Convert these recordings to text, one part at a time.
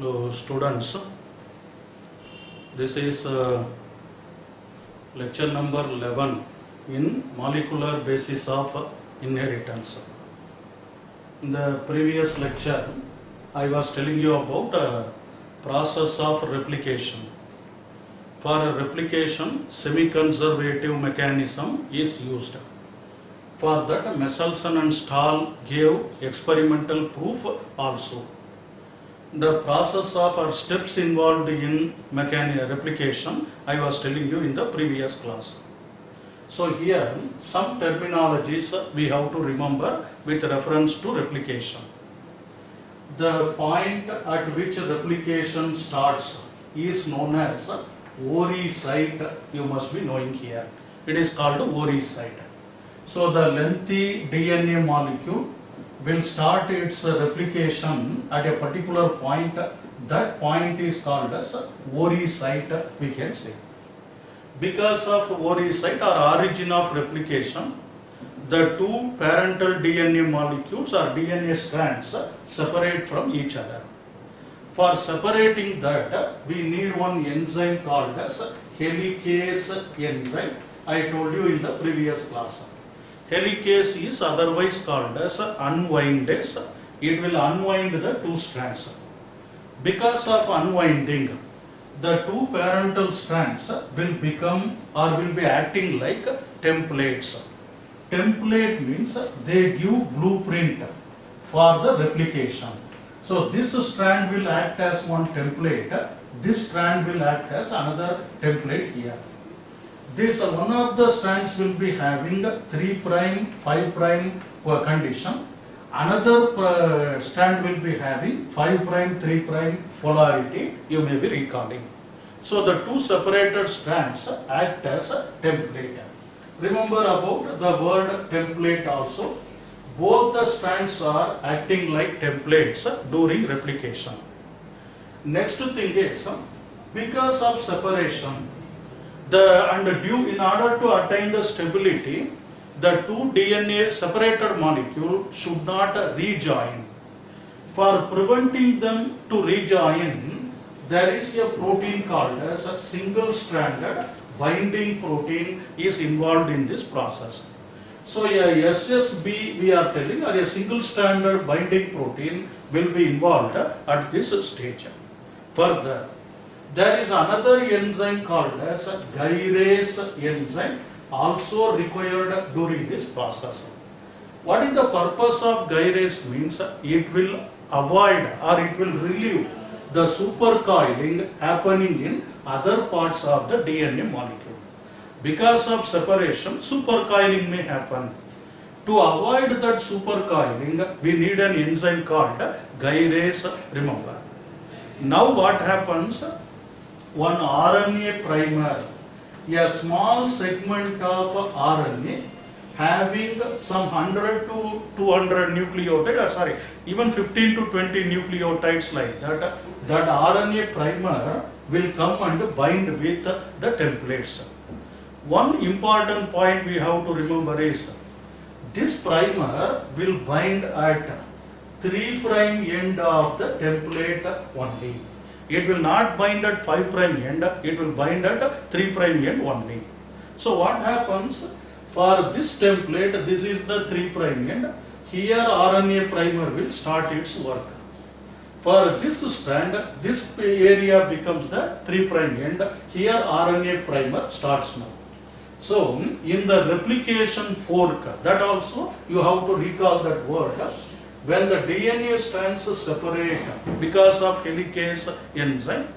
Hello students, this is lecture number 11 in molecular basis of inheritance. In the previous lecture I was telling you about process of replication. For replication, semi-conservative mechanism is used. For that, Messelson and Stahl gave experimental proof also. The process of or steps involved in replication I was telling you in the previous class. So here some terminologies we have to remember with reference to replication. The point at which replication starts is known as Ori site. You must be knowing here. It is called Ori site. So the lengthy DNA molecule will start its replication at a particular point. That point is called as Ori site, we can say. Because of Ori site or origin of replication, the two parental DNA molecules or DNA strands separate from each other. For separating that, we need one enzyme called as helicase enzyme. I told you in the previous class. Helicase is otherwise called as unwindase. It will unwind the two strands. Because of unwinding, the two parental strands will become or will be acting like templates. Template means they give blueprint for the replication. So this strand will act as one template. This strand will act as another template here. This one of the strands will be having 3', 5' condition. Another strand will be having 5', 3' polarity. You may be recalling. So the two separated strands act as a template. Remember about the word template also. Both the strands are acting like templates during replication. Next thing is, because of separation, in order to attain the stability, the two DNA separated molecule should not rejoin. For preventing them to rejoin, there is a protein called as a single-stranded binding protein is involved in this process. So a SSB we are telling, or a single-stranded binding protein will be involved at this stage. Further, there is another enzyme called as gyrase enzyme also required during this process. What is the purpose of gyrase means? It will avoid or it will relieve the supercoiling happening in other parts of the DNA molecule. Because of separation, supercoiling may happen. To avoid that supercoiling, we need an enzyme called gyrase, remember. Now what happens? One RNA primer, a small segment of RNA having some 100 to 200 nucleotides, even 15 to 20 nucleotides like that, that RNA primer will come and bind with the templates. One important point we have to remember is, this primer will bind at 3' end of the template only. It will not bind at 5' end, it will bind at 3' end only. So what happens? For this template, this is the 3' end, here RNA primer will start its work. For this strand, this area becomes the 3' end, here RNA primer starts now. So in the replication fork, that also you have to recall that word. When the DNA strands separate because of helicase enzyme,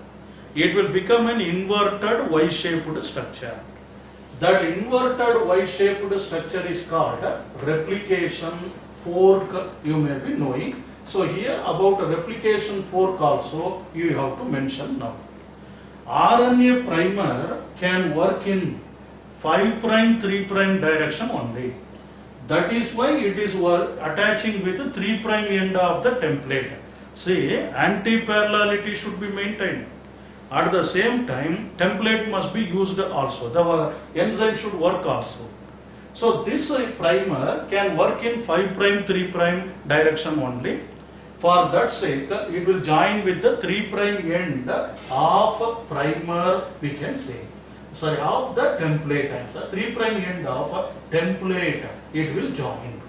it will become an inverted Y-shaped structure. That inverted Y-shaped structure is called replication fork, you may be knowing. So here about replication fork also you have to mention now. RNA primer can work in 5', 3' direction only. That is why it is attaching with the 3' end of the template. See, anti-parallelity should be maintained. At the same time, template must be used also. The enzyme should work also. So this primer can work in 5', 3' direction only. For that sake, it will join with the 3' end of primer, we can say. Sorry, of the template, the 3' end of template, it will join.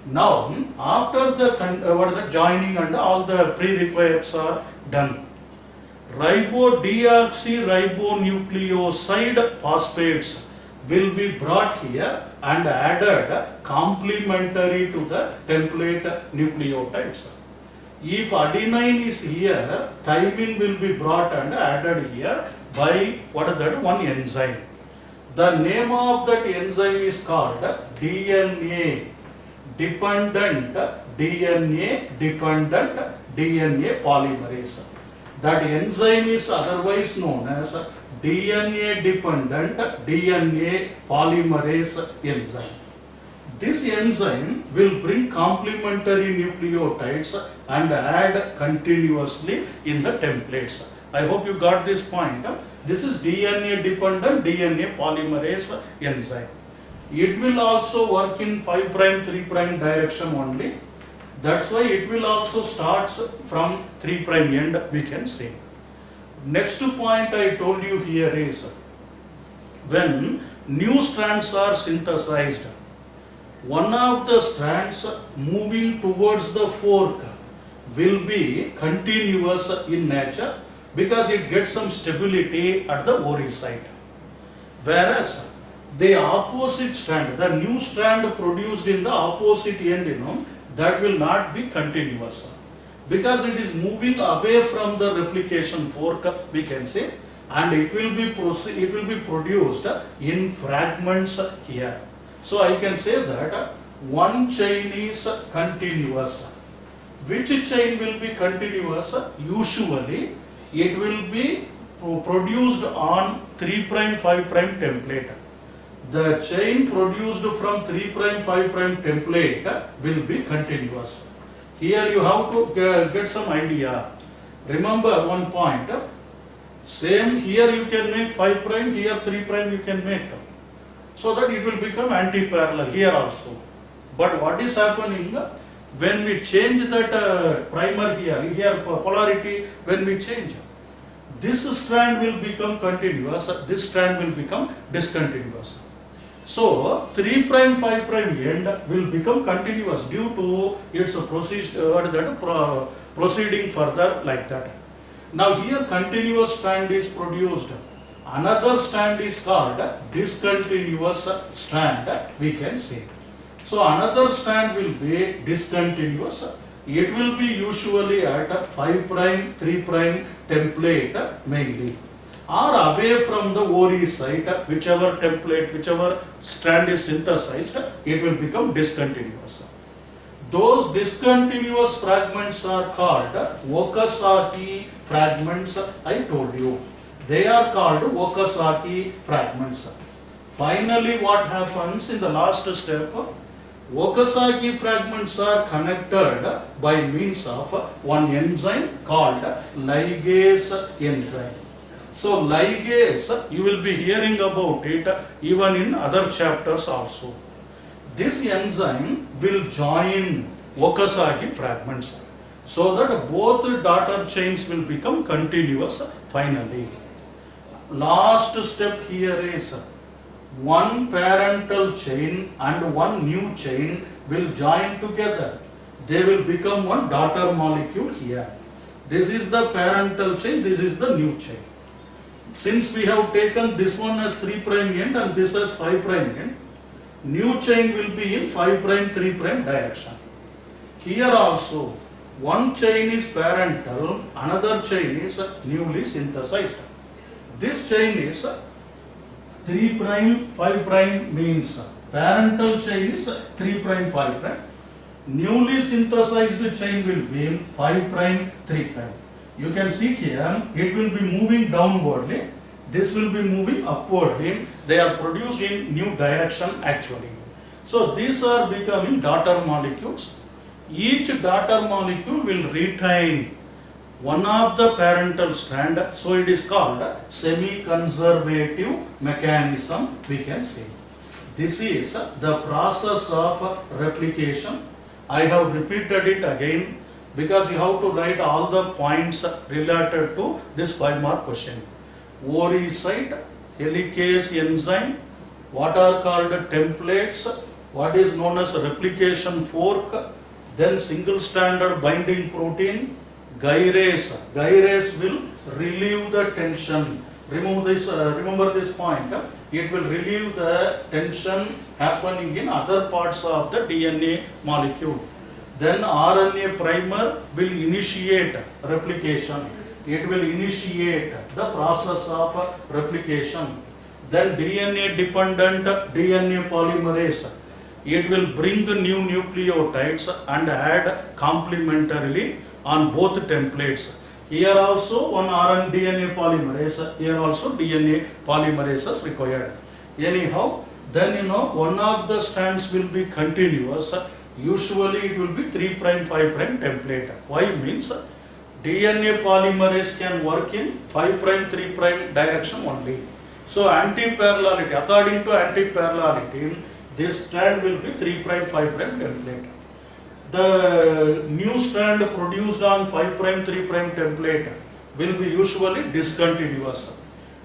Now, after the joining and all the prerequisites are done, ribodeoxyribonucleoside phosphates will be brought here and added complementary to the template nucleotides. If adenine is here, thymine will be brought and added here by one enzyme. The name of that enzyme is called DNA dependent DNA polymerase. That enzyme is otherwise known as DNA dependent DNA polymerase enzyme. This enzyme will bring complementary nucleotides and add continuously in the templates. I hope you got this point. This is DNA dependent DNA polymerase enzyme. It will also work in 5', 3' direction only. That's why it will also start from 3' end, we can say. Next point I told you here is when new strands are synthesized, one of the strands moving towards the fork will be continuous in nature because it gets some stability at the ori site. Whereas the opposite strand, the new strand produced in the opposite end, that will not be continuous because it is moving away from the replication fork, we can say, and it will be produced in fragments here. So I can say that one chain is continuous. Which chain will be continuous? Usually it will be produced on 3', 5' template. The chain produced from 3', 5' template will be continuous. Here you have to get some idea. Remember one point. Same here you can make 5', here 3' you can make. So that it will become anti-parallel here also. But what is happening when we change that primer here polarity, when we change, this strand will become continuous, this strand will become discontinuous. So 3', 5' end will become continuous due to its proceeding further like that. Now here continuous strand is produced. Another strand is called discontinuous strand, we can say. So another strand will be discontinuous. It will be usually at 5', 3' template mainly, or away from the ori site, whichever template, whichever strand is synthesized, it will become discontinuous. Those discontinuous fragments are called Okazaki fragments, I told you. They are called Okazaki fragments. Finally, what happens in the last step? Okazaki fragments are connected by means of one enzyme called ligase enzyme. So ligase, you will be hearing about it even in other chapters also. This enzyme will join Okazaki fragments so that both daughter chains will become continuous finally. Last step here is one parental chain and one new chain will join together. They will become one daughter molecule here. This is the parental chain, this is the new chain. Since we have taken this one as 3' end and this as 5' end, new chain will be in 5', 3' direction. Here also, one chain is parental, another chain is newly synthesized. This chain is 3', 5' means parental chain is 3', 5'. Newly synthesized chain will be in 5', 3'. You can see here, it will be moving downwardly. This will be moving upwardly. They are produced in new direction actually. So these are becoming daughter molecules. Each daughter molecule will retain one of the parental strand. So it is called semi-conservative mechanism, we can say. This is the process of replication. I have repeated it again. because you have to write all the points related to this 5-mark question. ORI site, helicase enzyme, what are called templates, what is known as replication fork, then single stranded binding protein, gyrase. Gyrase will relieve the tension. Remember this point. It will relieve the tension happening in other parts of the DNA molecule. Then RNA primer will initiate replication. It will initiate the process of replication. Then DNA dependent DNA polymerase. It will bring new nucleotides and add complementarily on both templates. Here also one DNA polymerase, here also DNA polymerase is required. Anyhow, then one of the strands will be continuous. Usually it will be 3' 5' template. Why means DNA polymerase can work in 5', 3' direction only. So anti-parallelity, according to anti-parallelity, this strand will be 3', 5' template. The new strand produced on 5', 3' template will be usually discontinuous.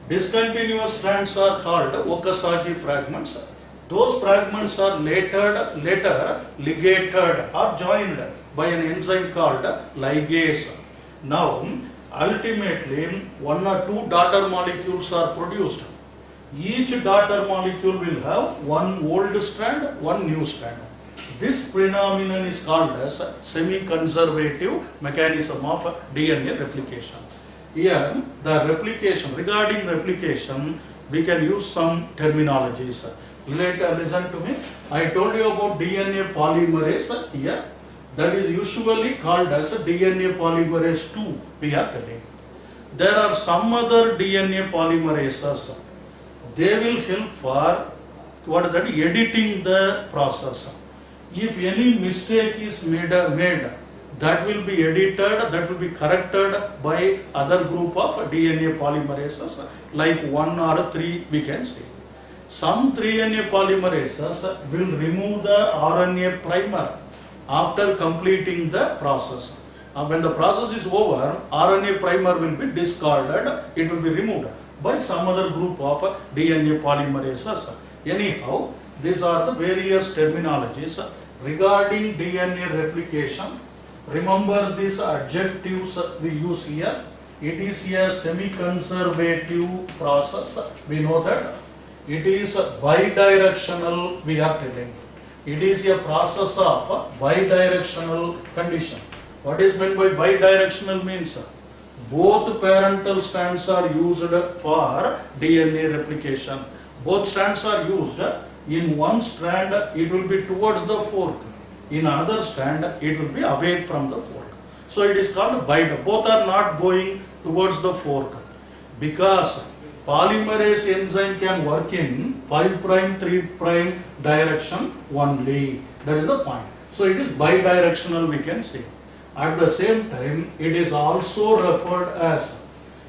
Discontinuous strands are called Okazaki fragments. Those fragments are later ligated or joined by an enzyme called ligase. Now, ultimately, 1 or 2 daughter molecules are produced. Each daughter molecule will have one old strand, one new strand. This phenomenon is called as semi-conservative mechanism of DNA replication. Here, the replication, regarding replication, we can use some terminologies. Later, listen to me. I told you about DNA polymerase here. That is usually called as DNA polymerase 2, we are telling. There are some other DNA polymerases. They will help for editing the process. If any mistake is made, that will be edited, that will be corrected by other group of DNA polymerases, like 1 or 3 we can say. Some 3DNA polymerases will remove the RNA primer after completing the process. When the process is over, RNA primer will be discarded, it will be removed by some other group of DNA polymerases. Anyhow, these are the various terminologies regarding DNA replication. Remember these adjectives we use here. It is a semi-conservative process. We know that. It is bidirectional, we are telling. It is a process of bidirectional condition. What is meant by bidirectional means? Both parental strands are used for DNA replication. Both strands are used. In one strand, it will be towards the fork. In another strand, it will be away from the fork. So it is called bidirectional. Both are not going towards the fork. Because polymerase enzyme can work in 5', 3' direction only. That is the point. So it is bidirectional, we can say. At the same time, it is also referred as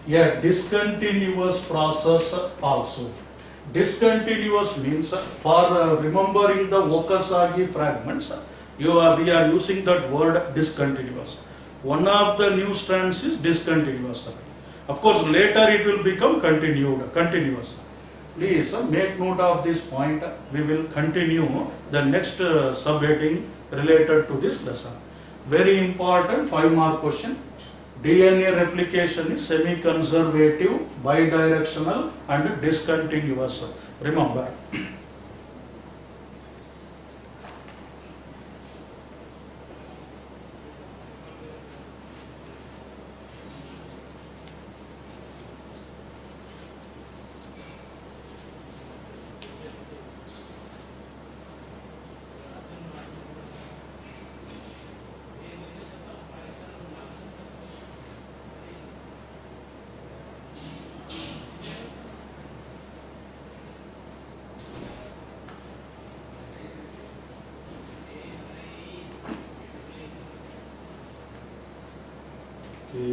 a discontinuous process also. Discontinuous means, for remembering the Okazaki fragments, we are using that word discontinuous. One of the new strands is discontinuous. Of course, later it will become continuous. Please make note of this point. We will continue the next subheading related to this lesson. Very important 5-mark question. DNA replication is semi-conservative, bidirectional and discontinuous. Remember.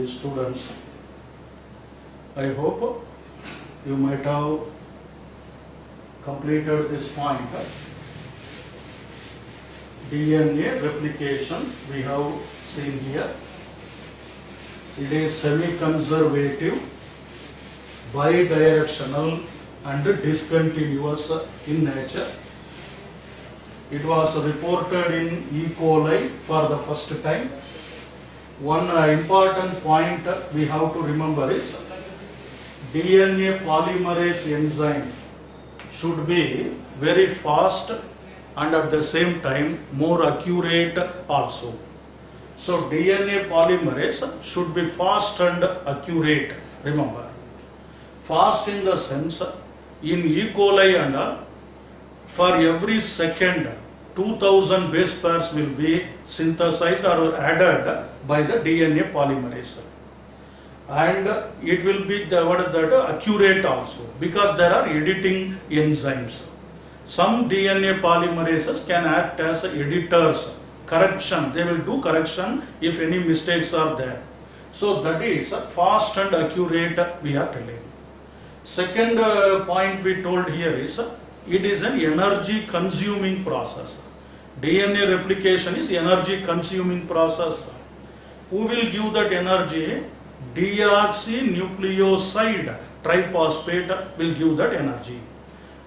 Students, I hope you might have completed this point. DNA replication we have seen here. It is semi-conservative, bidirectional and discontinuous in nature. It was reported in E. coli for the first time. One important point we have to remember is DNA polymerase enzyme should be very fast and at the same time more accurate also. So DNA polymerase should be fast and accurate, remember. Fast in the sense, in E. coli and all, for every second 2000 base pairs will be synthesized or added by the DNA polymerase. And it will be accurate also, because there are editing enzymes. Some DNA polymerases can act as editors, correction, they will do correction if any mistakes are there. So that is fast and accurate we are telling. Second point we told here is it is an energy consuming process. DNA replication is energy consuming process. Who will give that energy? Deoxynucleoside triphosphate will give that energy.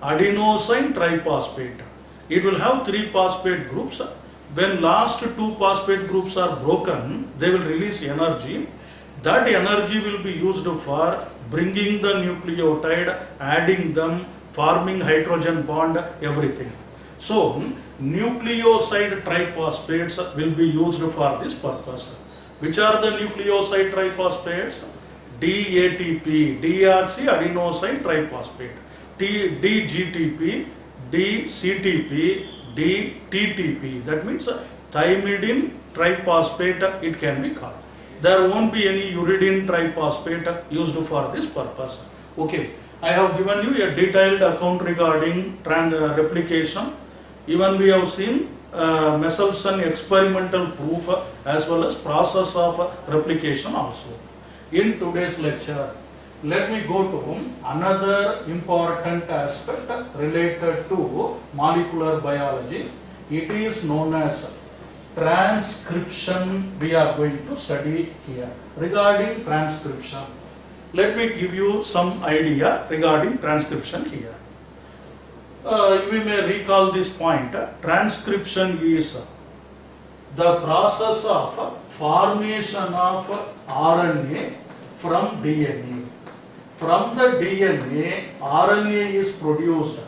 Adenosine triphosphate. It will have 3 phosphate groups. When last 2 phosphate groups are broken, they will release energy. That energy will be used for bringing the nucleotide, adding them, forming hydrogen bond, everything. So, nucleoside triphosphates will be used for this purpose. Which are the nucleoside triphosphates? DATP, deoxyadenosine triphosphate, DGTP, DCTP, DTTP. That means thymidine triphosphate it can be called. There won't be any uridine triphosphate used for this purpose. Okay, I have given you a detailed account regarding replication. Even we have seen Michelson experimental proof as well as process of replication also. In today's lecture, let me go to another important aspect related to molecular biology. It is known as transcription. We are going to study here. Regarding transcription, let me give you some idea regarding transcription here. We may recall this point. Transcription is the process of formation of RNA from DNA. From the DNA, RNA is produced.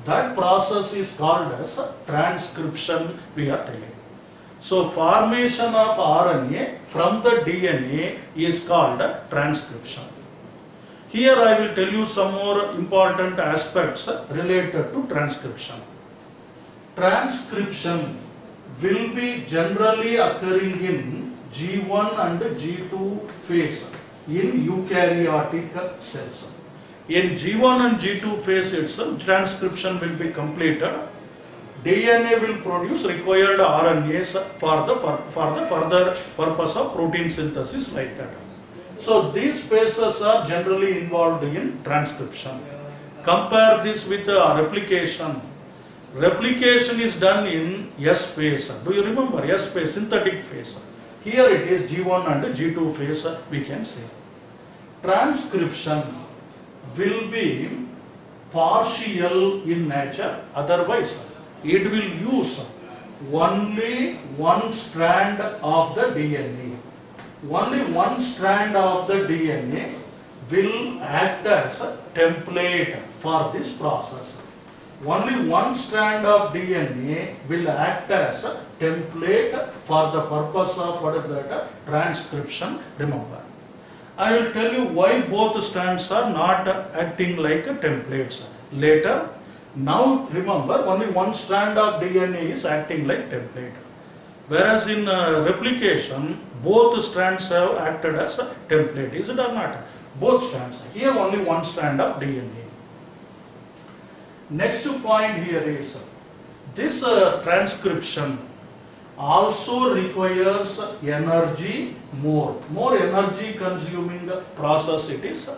That process is called as transcription, we are telling. So, formation of RNA from the DNA is called transcription. Here I will tell you some more important aspects related to transcription. Transcription will be generally occurring in G1 and G2 phase in eukaryotic cells. In G1 and G2 phase itself, transcription will be completed. DNA will produce required RNAs for the further purpose of protein synthesis, like that. So these phases are generally involved in transcription. Compare this with replication. Replication is done in S phase. Do you remember S phase, synthetic phase? Here it is G1 and G2 phase, we can say. Transcription will be partial in nature, otherwise it will use only one strand of the DNA. Only one strand of the DNA will act as a template for this process. Only one strand of DNA will act as a template for the purpose of what is that? Transcription, remember. I will tell you why both strands are not acting like templates later. Now remember, only one strand of DNA is acting like template. Whereas in replication, both strands have acted as a template. Is it or not? Both strands. Here only one strand of DNA. Next point here is this transcription also requires energy more energy consuming process it is.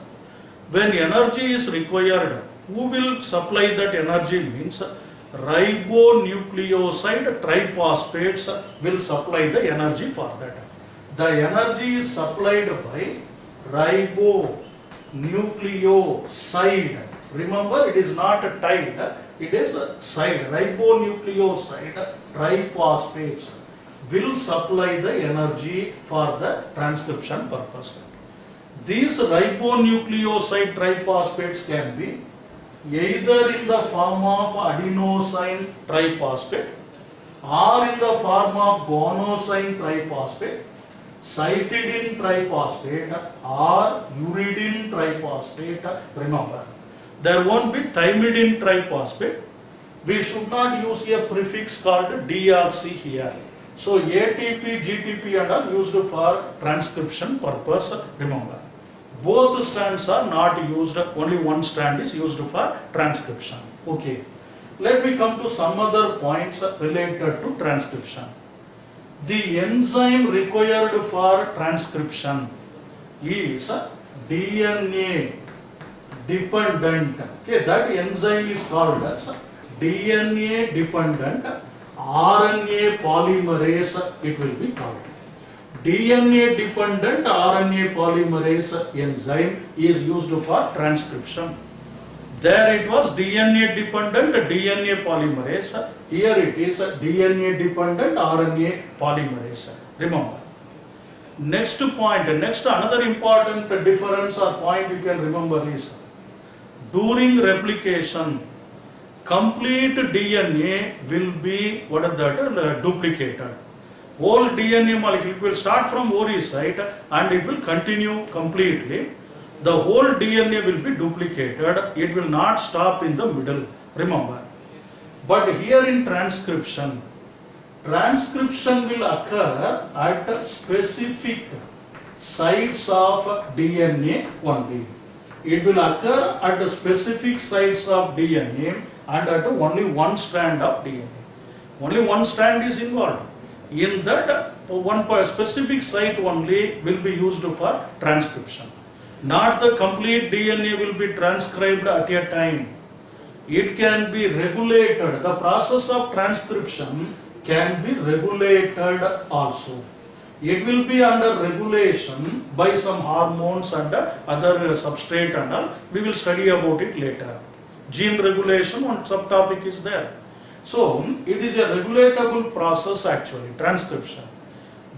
When energy is required, who will supply that energy? Means ribonucleoside triphosphates will supply the energy for that. the energy is supplied by ribonucleoside. Remember, it is not a tide, it is a side. Ribonucleoside triphosphates will supply the energy for the transcription purpose. These ribonucleoside triphosphates can be either in the form of adenosine triphosphate or in the form of guanosine triphosphate, cytidine triphosphate or uridine triphosphate. Remember, there won't be thymidine triphosphate. We should not use a prefix called deoxy here. So ATP, GTP and all used for transcription purpose. Remember, both strands are not used, only one strand is used for transcription. Okay. Let me come to some other points related to transcription. The enzyme required for transcription is DNA dependent. Okay, that enzyme is called as DNA dependent RNA polymerase, it will be called. DNA dependent RNA polymerase enzyme is used for transcription. There it was DNA dependent DNA polymerase. Here it is DNA dependent RNA polymerase. Remember. Next point, another important difference or point you can remember is during replication, complete DNA will be duplicated. Whole DNA molecule will start from ORI site and it will continue completely. The whole DNA will be duplicated. It will not stop in the middle. Remember. But here in transcription will occur at specific sites of DNA only. It will occur at the specific sites of DNA and at only one strand of DNA. Only one strand is involved. In that, one specific site only will be used for transcription. Not the complete DNA will be transcribed at a time. It can be regulated. The process of transcription can be regulated also. It will be under regulation by some hormones and other substrate and all. We will study about it later. Gene regulation, one subtopic is there. So, it is a regulatable process actually, transcription.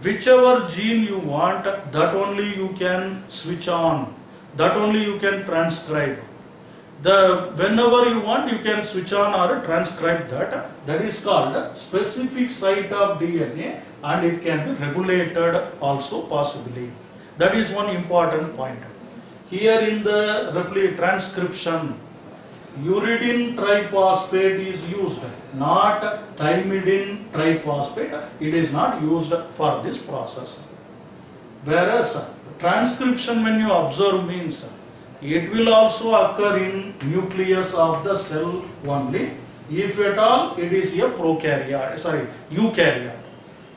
Whichever gene you want, that only you can switch on. That only you can transcribe. Whenever you want, you can switch on or transcribe that. That is called specific site of DNA and it can be regulated also possibly. That is one important point. Here in the transcription, uridine triphosphate is used, not thymidine triphosphate. It is not used for this process. Whereas transcription, when you observe, means it will also occur in nucleus of the cell only. If at all, it is a eukaryote.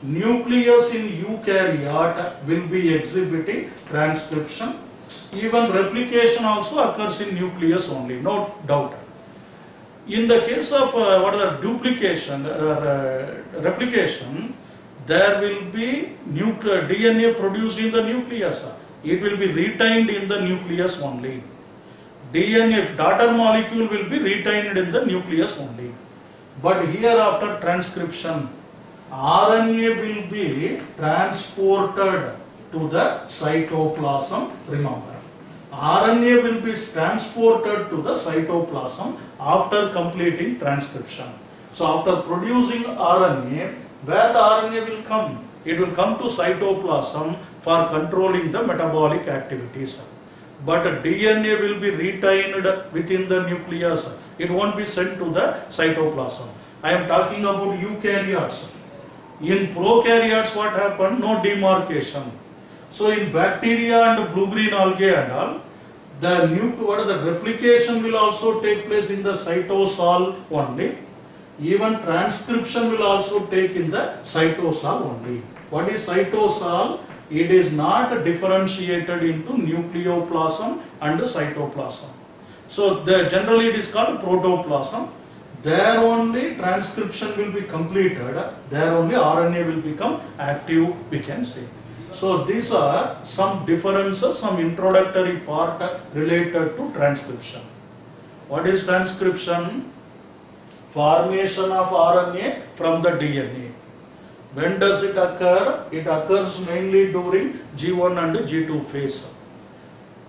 Nucleus in eukaryote will be exhibiting transcription. Even replication also occurs in nucleus only, no doubt. In the case of duplication, replication, there will be DNA produced in the nucleus. It will be retained in the nucleus only. DNA, daughter molecule will be retained in the nucleus only. But here after transcription, RNA will be transported to the cytoplasm. Remember, RNA will be transported to the cytoplasm after completing transcription. So after producing RNA, where the RNA will come? It will come to cytoplasm for controlling the metabolic activities. But DNA will be retained within the nucleus. It won't be sent to the cytoplasm. I am talking about eukaryotes. In prokaryotes, what happened? No demarcation. So in bacteria and blue-green algae and all, the replication will also take place in the cytosol only. Even transcription will also take in the cytosol only. What is cytosol? It is not differentiated into nucleoplasm and cytoplasm. So generally it is called protoplasm. There only transcription will be completed. There only RNA will become active, we can say. So these are some differences, some introductory part related to transcription. What is transcription? Formation of RNA from the DNA. When does it occur? It occurs mainly during G1 and G2 phase.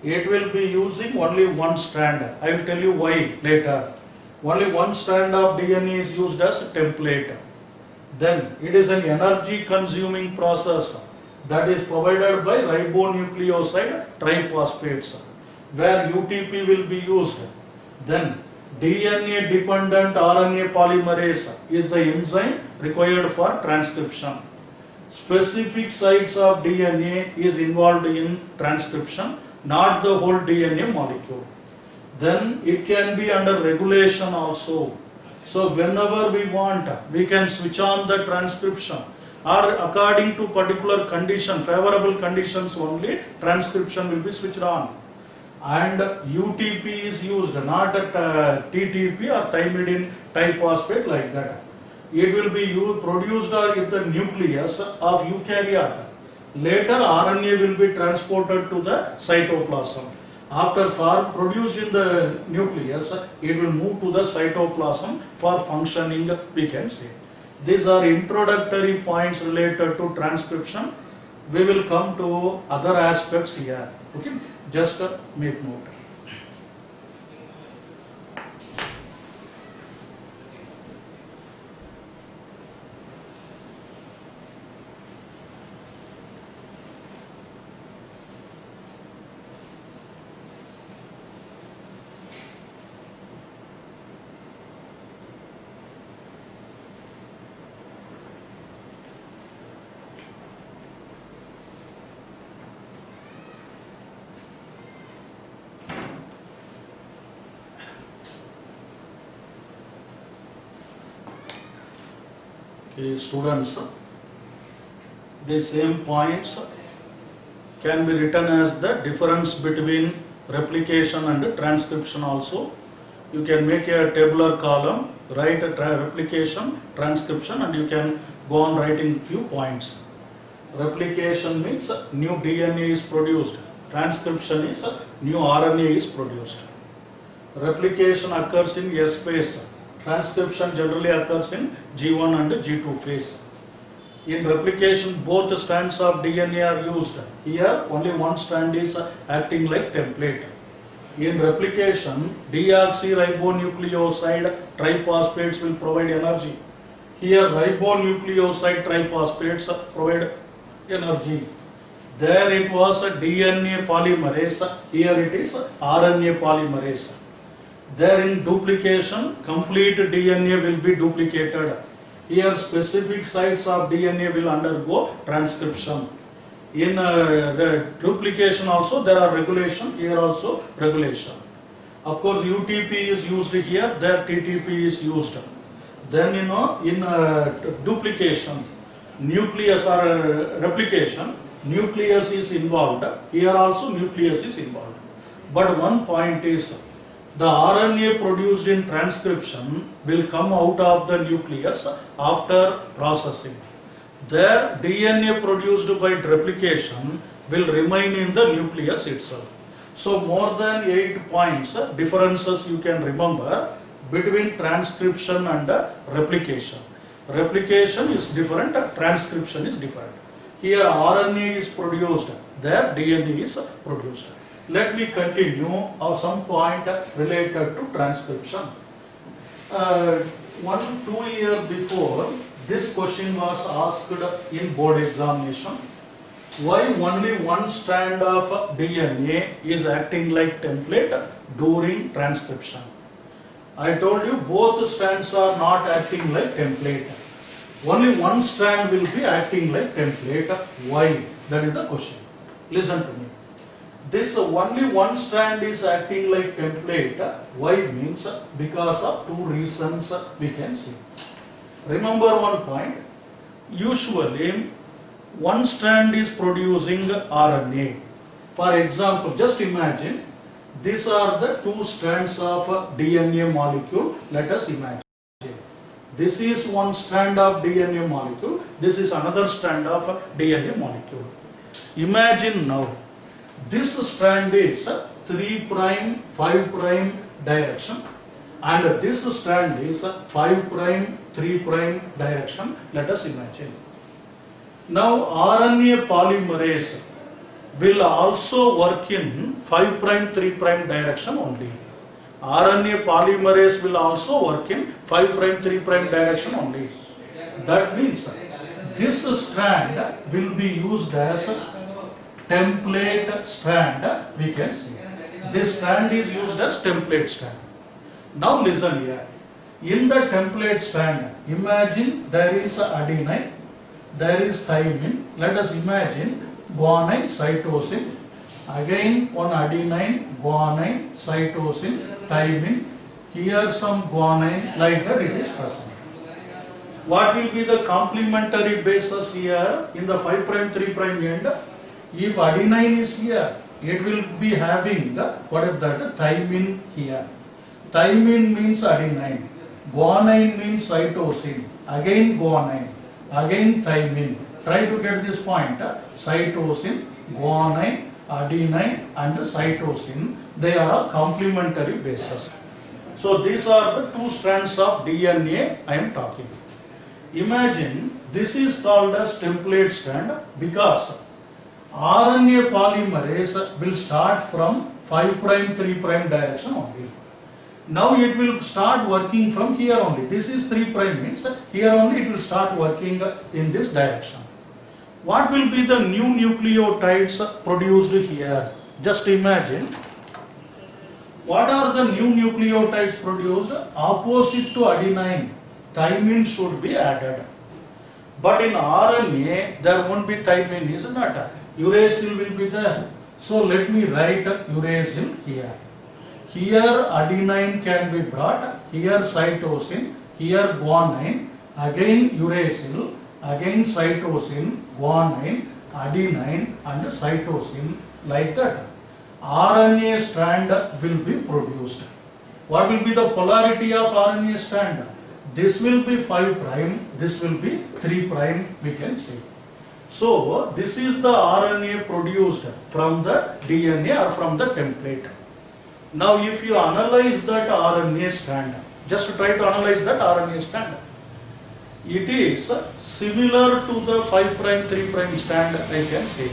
It will be using only one strand. I will tell you why later. Only one strand of DNA is used as a template. Then it is an energy consuming process that is provided by ribonucleoside triphosphates, where UTP will be used. Then DNA dependent RNA polymerase is the enzyme required for transcription. Specific sites of DNA is involved in transcription, not the whole DNA molecule. Then it can be under regulation also. So whenever we want, we can switch on the transcription, or according to particular condition, favorable conditions only, transcription will be switched on. And UTP is used, not at TTP or thymidine triphosphate like that. It will be produced in the nucleus of eukaryote. Later RNA will be transported to the cytoplasm. After produced in the nucleus, it will move to the cytoplasm for functioning, we can say. These are introductory points related to transcription. We will come to other aspects here. Okay, just make note. Okay, students, the same points can be written as the difference between replication and transcription also. You can make a tabular column, write a replication, transcription, and you can go on writing few points. Replication means new DNA is produced. Transcription is new RNA is produced. Replication occurs in S phase. Transcription generally occurs in G1 and G2 phase. In replication, both strands of DNA are used. Here, only one strand is acting like template. In replication, deoxyribonucleoside triphosphates will provide energy. Here, ribonucleoside triphosphates provide energy. There it was a DNA polymerase. Here it is RNA polymerase. There in duplication, complete DNA will be duplicated. Here specific sites of DNA will undergo transcription. In duplication also there are regulation, here also regulation. Of course UTP is used here, there TTP is used. Then in duplication, nucleus or replication, nucleus is involved. Here also nucleus is involved. But one point is, the RNA produced in transcription will come out of the nucleus after processing. Their DNA produced by replication will remain in the nucleus itself. So more than 8 points, differences you can remember between transcription and replication. Replication is different, transcription is different. Here RNA is produced, there DNA is produced. Let me continue some point related to transcription. 1-2 years before, this question was asked in board examination. Why only one strand of DNA is acting like template during transcription? I told you both strands are not acting like template. Only one strand will be acting like template. Why? That is the question. Listen to me. This only one strand is acting like template. Why means because of 2 reasons we can see. Remember one point. Usually one strand is producing RNA. For example, just imagine these are the 2 strands of DNA molecule. Let us imagine. This is one strand of DNA molecule. This is another strand of DNA molecule. Imagine now, this strand is 3 prime, 5 prime direction, and this strand is 5 prime, 3 prime direction. Let us imagine. Now RNA polymerase will also work in 5 prime, 3 prime direction only. RNA polymerase will also work in 5 prime, 3 prime direction only. That means this strand will be used as a template strand, we can see. This strand is used as template strand. Now listen here. In the template strand, imagine there is adenine, there is thymine. Let us imagine guanine, cytosine. Again one adenine, guanine, cytosine, thymine. Here some guanine, like that it is present. What will be the complementary bases here in the 5 prime, 3 prime end? If adenine is here, it will be having what is that? Thymine here. Thymine means adenine. Guanine means cytosine. Again guanine. Again thymine. Try to get this point. Cytosine, guanine, adenine and cytosine. They are complementary bases. So these are the two strands of DNA I am talking. Imagine this is called as template strand because RNA polymerase will start from 5 prime, 3 prime direction only. Now it will start working from here only. This is 3 prime means here only it will start working in this direction. What will be the new nucleotides produced here? Just imagine. What are the new nucleotides produced? Opposite to adenine, thymine should be added. But in RNA, there won't be thymine, is not. Uracil will be there. So let me write uracil here. Here adenine can be brought, here cytosine, here guanine, again uracil, again cytosine, guanine, adenine and cytosine, like that. RNA strand will be produced. What will be the polarity of RNA strand? This will be 5 prime, this will be 3 prime, we can see. So this is the RNA produced from the DNA or from the template. Now if you analyze that RNA strand, just try to analyze that RNA strand. It is similar to the 5 prime 3 prime strand, I can say.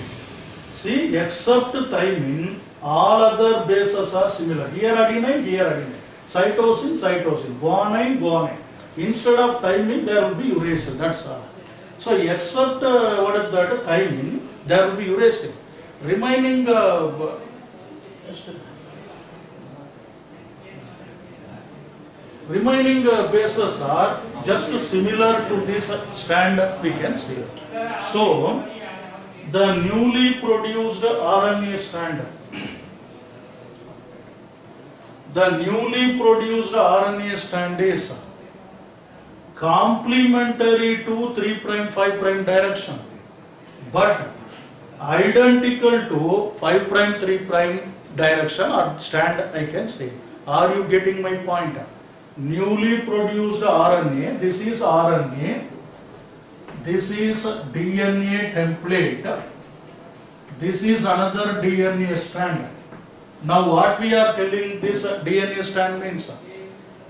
See, except thymine, all other bases are similar. Here adenine, here adenine. Cytosine, cytosine. Guanine, guanine. Instead of thymine, there will be uracil. That's all. So except what is that? Thymine, there will be uracil. Remaining bases are just similar to this strand, we can see. So the newly produced RNA strand, is complementary to 3 prime 5 prime direction, but identical to 5 prime 3 prime direction or strand, I can say. Are you getting my point? Newly produced RNA, this is RNA, this is DNA template, this is another DNA strand. Now what we are telling this DNA strand means?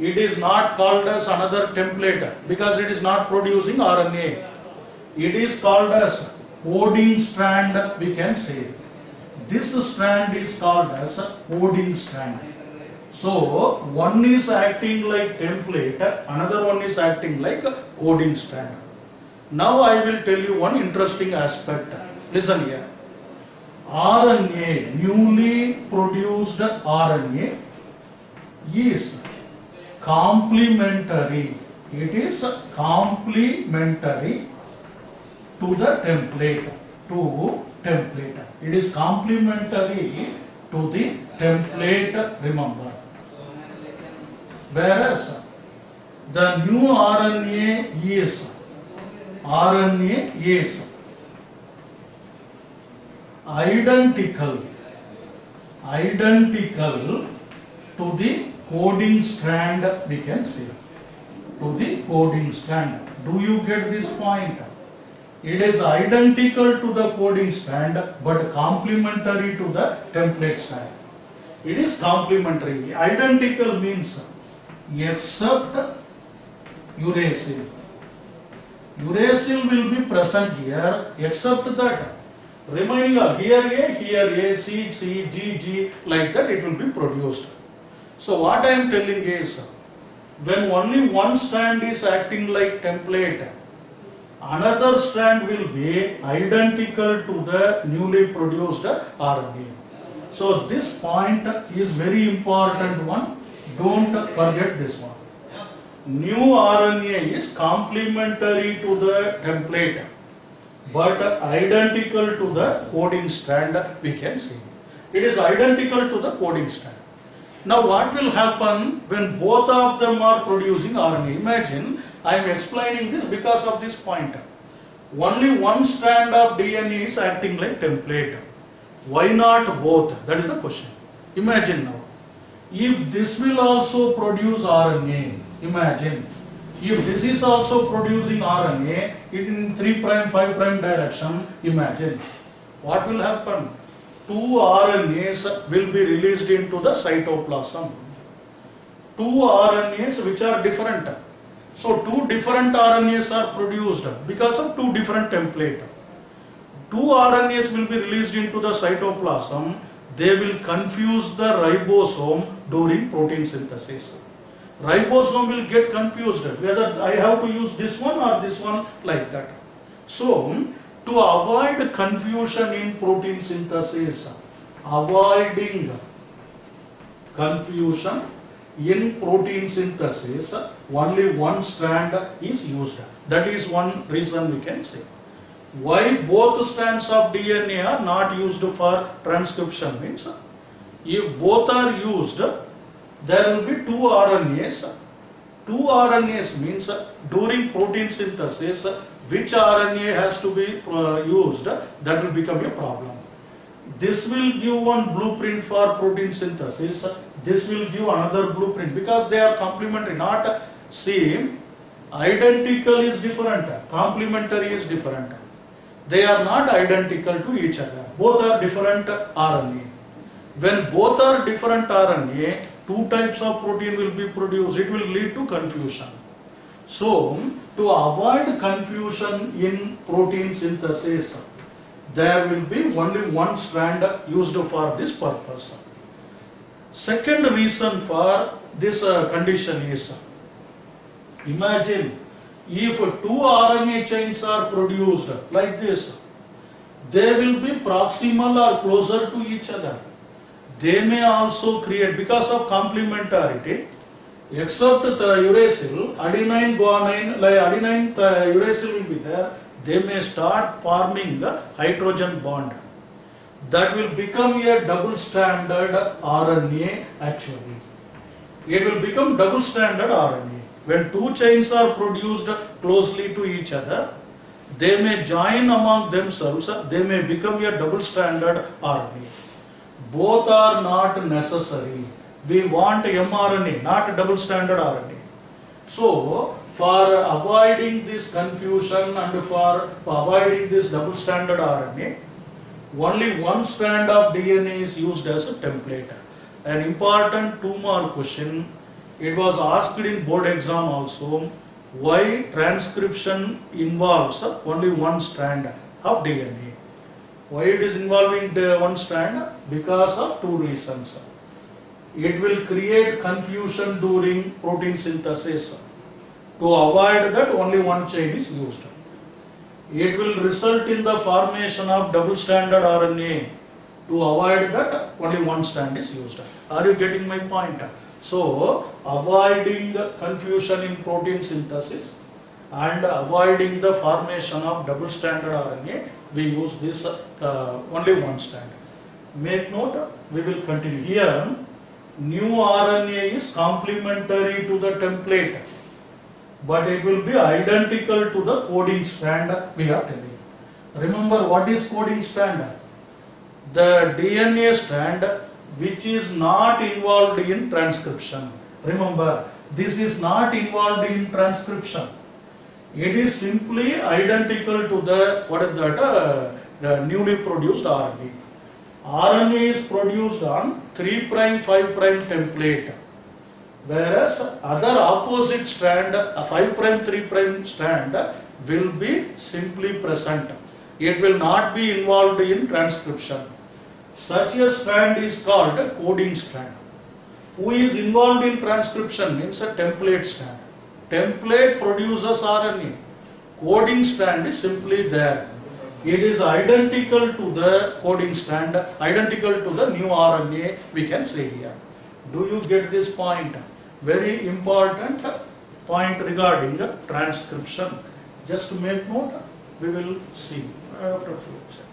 It is not called as another template because it is not producing RNA. It is called as coding strand, we can say. This strand is called as coding strand. So one is acting like template, another one is acting like coding strand. Now I will tell you one interesting aspect. Listen here. RNA, newly produced RNA is complementary. It is complementary to the template. It is complementary to the template, remember. Whereas the new RNA is identical to the coding strand, we can say. To the coding strand. Do you get this point? It is identical to the coding strand but complementary to the template strand. It is complementary. Identical means except uracil. Uracil will be present here except that remaining are here A, C, C, G, G, like that it will be produced. So what I am telling is, when only one strand is acting like template, another strand will be identical to the newly produced RNA. So this point is very important one. Don't forget this one. New RNA is complementary to the template, but identical to the coding strand, we can see. It is identical to the coding strand. Now what will happen when both of them are producing RNA? Imagine I am explaining this because of this point. Only one strand of DNA is acting like template. Why not both? That is the question. Imagine now. If this will also produce RNA, imagine. If this is also producing RNA in 3', 5' direction, imagine. What will happen? Two RNAs will be released into the cytoplasm. Two RNAs which are different. So two different RNAs are produced because of two different templates. Two RNAs will be released into the cytoplasm. They will confuse the ribosome during protein synthesis. Ribosome will get confused whether I have to use this one or this one, like that. So to avoid confusion in protein synthesis, avoiding confusion in protein synthesis, only one strand is used. That is one reason we can say. Why both strands of DNA are not used for transcription means, if both are used, there will be two RNAs. Two RNAs means during protein synthesis, which RNA has to be used, that will become a problem. This will give one blueprint for protein synthesis. This will give another blueprint because they are complementary, not same. Identical is different, complementary is different. They are not identical to each other. Both are different RNA. When both are different RNA, two types of protein will be produced. It will lead to confusion. So, to avoid confusion in protein synthesis, there will be only one strand used for this purpose. Second reason for this condition is, imagine if two RNA chains are produced like this, they will be proximal or closer to each other. They may also create, because of complementarity, except the uracil, adenine, guanine, like adenine, uracil will be there, they may start forming the hydrogen bond. That will become a double-stranded RNA actually. It will become double-stranded RNA. When two chains are produced closely to each other, they may join among themselves, they may become a double-stranded RNA. Both are not necessary. We want mRNA, not double-stranded RNA. So, for avoiding this confusion and for avoiding this double-stranded RNA, only one strand of DNA is used as a template. An important 2-mark question. It was asked in board exam also, why transcription involves only one strand of DNA. Why it is involving the one strand? Because of two reasons. It will create confusion during protein synthesis. To avoid that, only one chain is used. It will result in the formation of double-stranded RNA. To avoid that, only one strand is used. Are you getting my point? So, avoiding confusion in protein synthesis and avoiding the formation of double-stranded RNA, we use this only one strand. Make note, we will continue. Here, new RNA is complementary to the template, but it will be identical to the coding strand we are telling. Remember, what is coding strand? The DNA strand which is not involved in transcription. Remember, this is not involved in transcription. It is simply identical to the newly produced RNA. RNA is produced on 3' 5' template, whereas other opposite strand, 5' 3' strand will be simply present. It will not be involved in transcription. Such a strand is called a coding strand. Who is involved in transcription means a template strand. Template produces RNA. Coding strand is simply there. It is identical to the coding strand, identical to the new RNA, we can say here. Do you get this point? Very important point regarding transcription. Just to make note, we will see after a few seconds.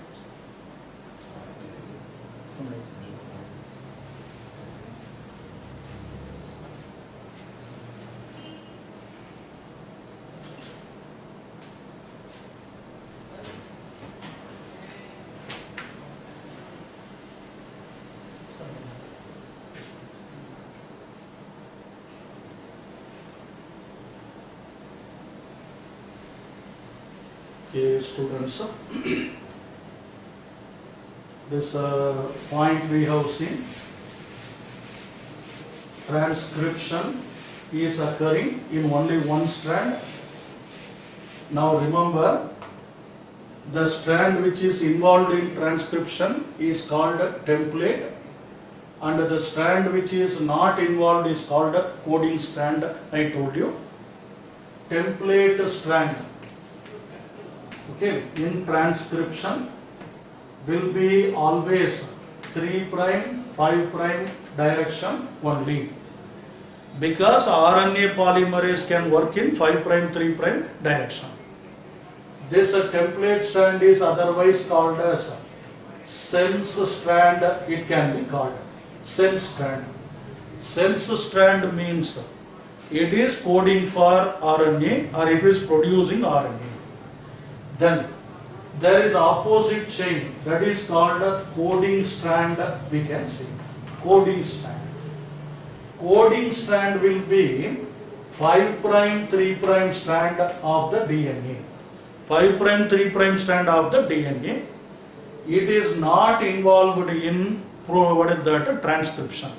Okay, students, this point we have seen. Transcription is occurring in only one strand. Now remember, the strand which is involved in transcription is called template, and the strand which is not involved is called coding strand. I told you. Template strand, okay, in transcription will be always 3', 5' direction only, because RNA polymerase can work in 5', 3' direction. This template strand is otherwise called as sense strand. It can be called sense strand. Sense strand means it is coding for RNA or it is producing RNA. Then there is opposite chain, that is called coding strand, we can say. Coding strand. Coding strand will be 5', 3' strand of the DNA. 5', 3' strand of the DNA. It is not involved in transcription.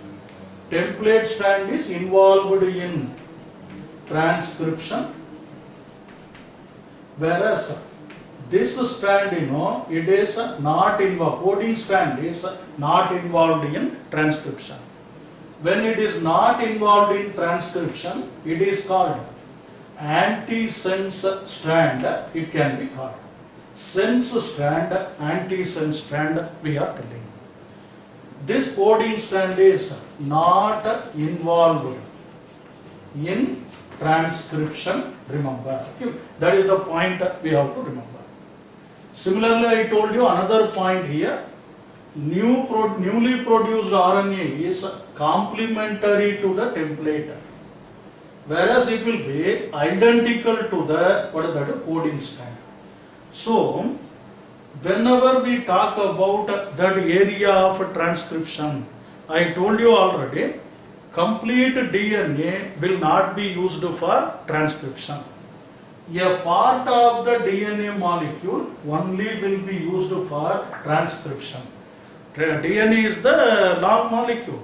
Template strand is involved in transcription, whereas this strand, it is not involved. Coding strand is not involved in transcription. When it is not involved in transcription, it is called antisense strand. It can be called sense strand, antisense strand, we are telling. This coding strand is not involved in transcription, remember. That is the point we have to remember. Similarly, I told you another point here. Newly produced RNA is complementary to the template, whereas it will be identical to the coding strand. So, whenever we talk about that area of transcription, I told you already, complete DNA will not be used for transcription. A part of the DNA molecule only will be used for transcription. DNA is the long molecule.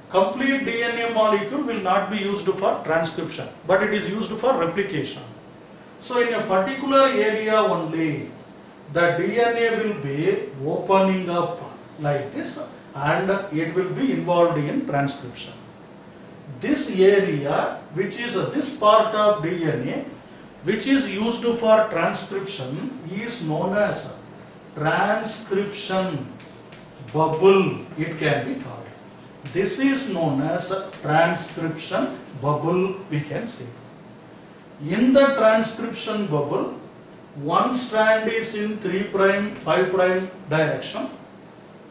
Complete DNA molecule will not be used for transcription, but it is used for replication. So in a particular area only, the DNA will be opening up like this and it will be involved in transcription. This area, which is this part of DNA, which is used for transcription, is known as transcription bubble, it can be called. This is known as transcription bubble, we can say. In the transcription bubble, one strand is in 3', 5' direction,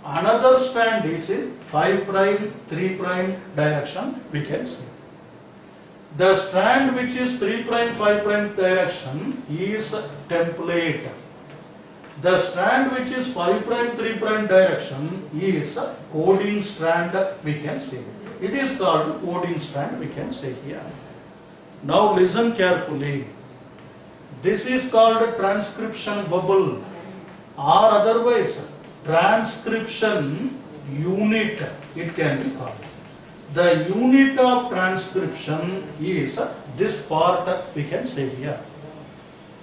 another strand is in 5', 3' direction, we can say. The strand which is 3', 5' direction is template. The strand which is 5', 3' direction is coding strand, we can say. It is called coding strand, we can say here. Now listen carefully. This is called transcription bubble, or otherwise transcription unit it can be called. The unit of transcription is this part we can say here.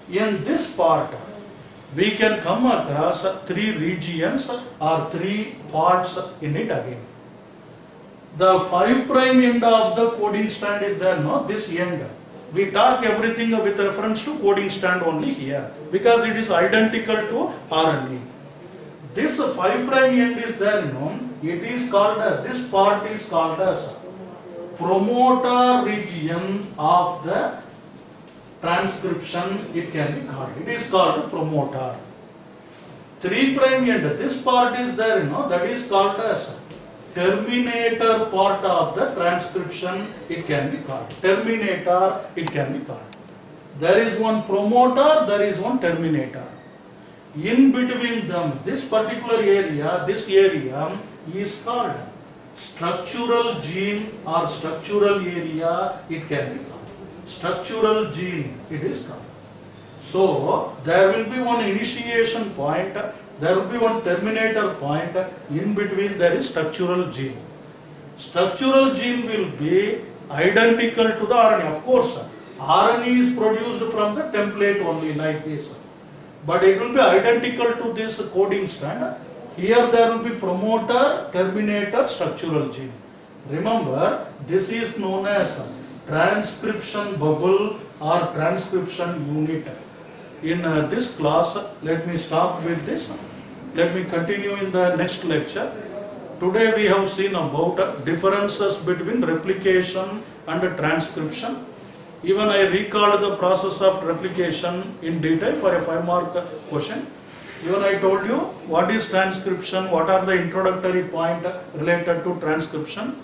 In this part we can come across three regions or three parts in it again. The 5' end of the coding strand is there, no? This end. We talk everything with reference to coding strand only here because it is identical to RNA. This 5' end is there, no? It is called, this part is called as promoter region of the transcription, it can be called. It is called promoter. 3' end, this part is there, no? That is called as terminator part of the transcription, it can be called. Terminator, it can be called. There is one promoter, there is one terminator. In between them, this particular area, this area is called structural gene or structural area, it can be called. Structural gene, it is called. So, there will be one initiation point, there will be one terminator point, in between there is structural gene. Structural gene will be identical to the RNA. Of course, RNA is produced from the template only like this. But it will be identical to this coding strand. Here there will be promoter, terminator, structural gene. Remember, this is known as transcription bubble or transcription unit. In this class, let me stop with this. Let me continue in the next lecture. Today we have seen about differences between replication and transcription. Even I recalled the process of replication in detail for a 5-mark question. Even I told you what is transcription, what are the introductory point related to transcription.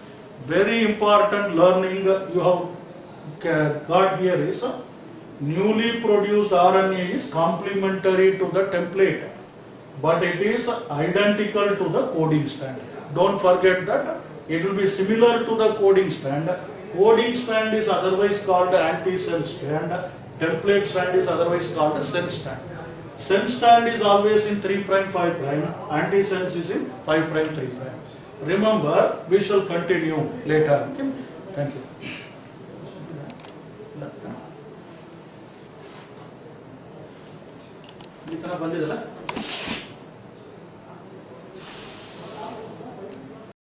Very important learning you have got here is newly produced RNA is complementary to the template, but it is identical to the coding strand. Don't forget that it will be similar to the coding strand. Coding strand is otherwise called antisense strand. Template strand is otherwise called sense strand. Sense strand is always in 3', 5'. Antisense is in 5', 3'. Remember, we shall continue later. Okay? Thank you. इतना बंद है